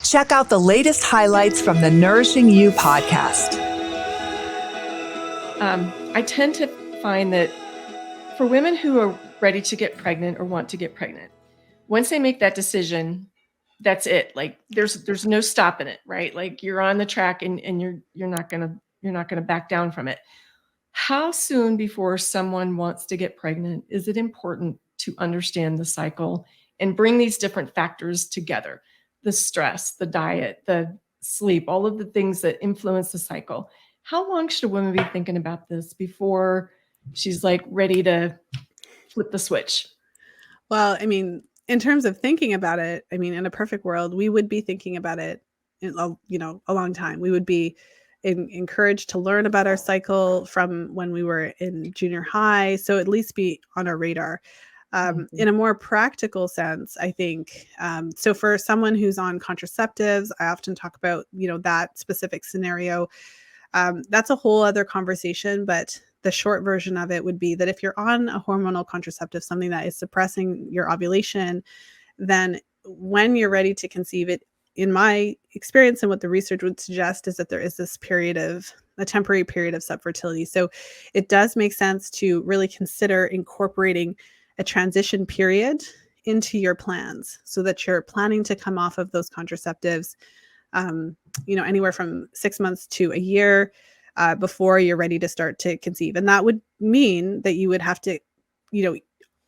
Check out the latest highlights from the Nourishing You podcast. I tend to find that for women who are ready to get pregnant or want to get pregnant, once they make that decision, that's it. Like there's no stopping it, right? Like you're on the track and you're not gonna back down from it. How soon before someone wants to get pregnant is it important to understand the cycle and bring these different factors together? The stress, the diet, the sleep, all of the things that influence the cycle. How long should a woman be thinking about this before she's like ready to flip the switch? Well, I mean, in terms of thinking about it, I mean, in a perfect world, we would be thinking about it in a long time. We would be encouraged to learn about our cycle from when we were in junior high. So at least be on our radar. In a more practical sense, I think, so for someone who's on contraceptives, I often talk about, that specific scenario. That's a whole other conversation, but the short version of it would be that if you're on a hormonal contraceptive, something that is suppressing your ovulation, then when you're ready to conceive it, in my experience and what the research would suggest is that there is this a temporary period of subfertility. So it does make sense to really consider incorporating a transition period into your plans so that you're planning to come off of those contraceptives, anywhere from 6 months to a year before you're ready to start to conceive. And that would mean that you would have to,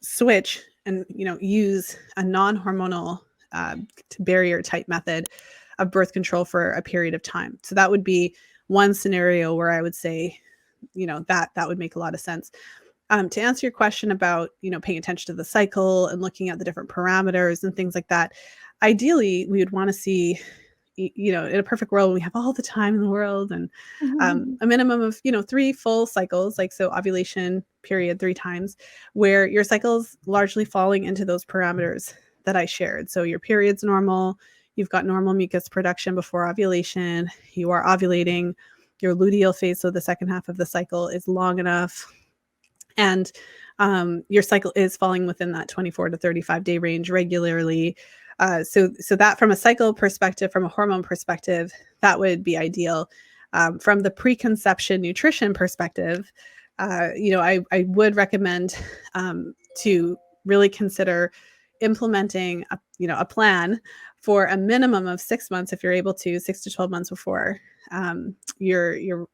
switch and, use a non-hormonal barrier type method of birth control for a period of time. So that would be one scenario where I would say, that would make a lot of sense. To answer your question about, paying attention to the cycle and looking at the different parameters and things like that, ideally we would want to see, in a perfect world, we have all the time in the world and a minimum of, 3 full cycles, so ovulation period 3 times, where your cycle's largely falling into those parameters that I shared. So your period's normal, you've got normal mucus production before ovulation, you are ovulating, your luteal phase, so the second half of the cycle is long enough, and your cycle is falling within that 24 to 35 day range regularly. So that from a cycle perspective, from a hormone perspective, that would be ideal. From the preconception nutrition perspective, I would recommend to really consider implementing a plan for a minimum of 6 months, if you're able to, 6 to 12 months before you're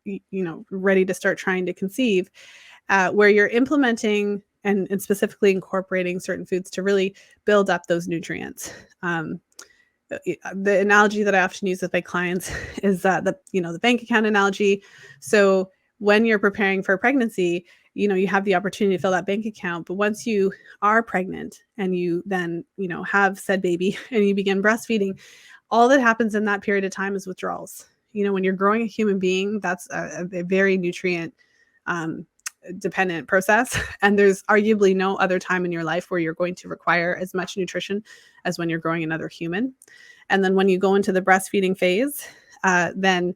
ready to start trying to conceive, where you're implementing and specifically incorporating certain foods to really build up those nutrients. The analogy that I often use with my clients is the bank account analogy. So when you're preparing for a pregnancy, you have the opportunity to fill that bank account. But once you are pregnant and you then, have said baby and you begin breastfeeding, all that happens in that period of time is withdrawals. When you're growing a human being, that's a very nutrient dependent process. And there's arguably no other time in your life where you're going to require as much nutrition as when you're growing another human. And then when you go into the breastfeeding phase, then,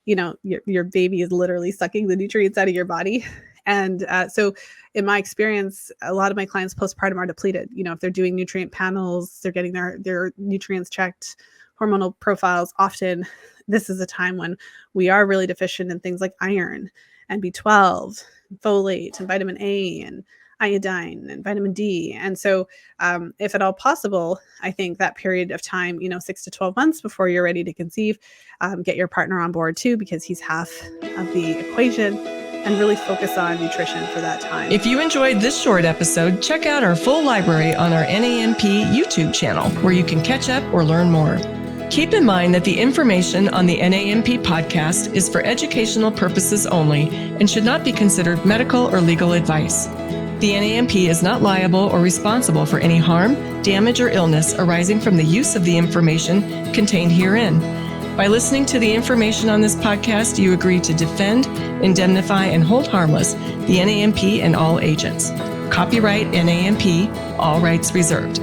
your baby is literally sucking the nutrients out of your body. And so in my experience, a lot of my clients postpartum are depleted. If they're doing nutrient panels, they're getting their nutrients checked, hormonal profiles. Often this is a time when we are really deficient in things like iron and B12, folate and vitamin A and iodine and vitamin D. And so if at all possible, I think that period of time, 6 to 12 months before you're ready to conceive, get your partner on board too, because he's half of the equation, and really focus on nutrition for that time. If you enjoyed this short episode, check out our full library on our NAMP YouTube channel, where you can catch up or learn more. Keep in mind that the information on the NAMP podcast is for educational purposes only and should not be considered medical or legal advice. The NAMP is not liable or responsible for any harm, damage, or illness arising from the use of the information contained herein. By listening to the information on this podcast, you agree to defend, indemnify, and hold harmless the NAMP and all agents. Copyright NAMP, all rights reserved.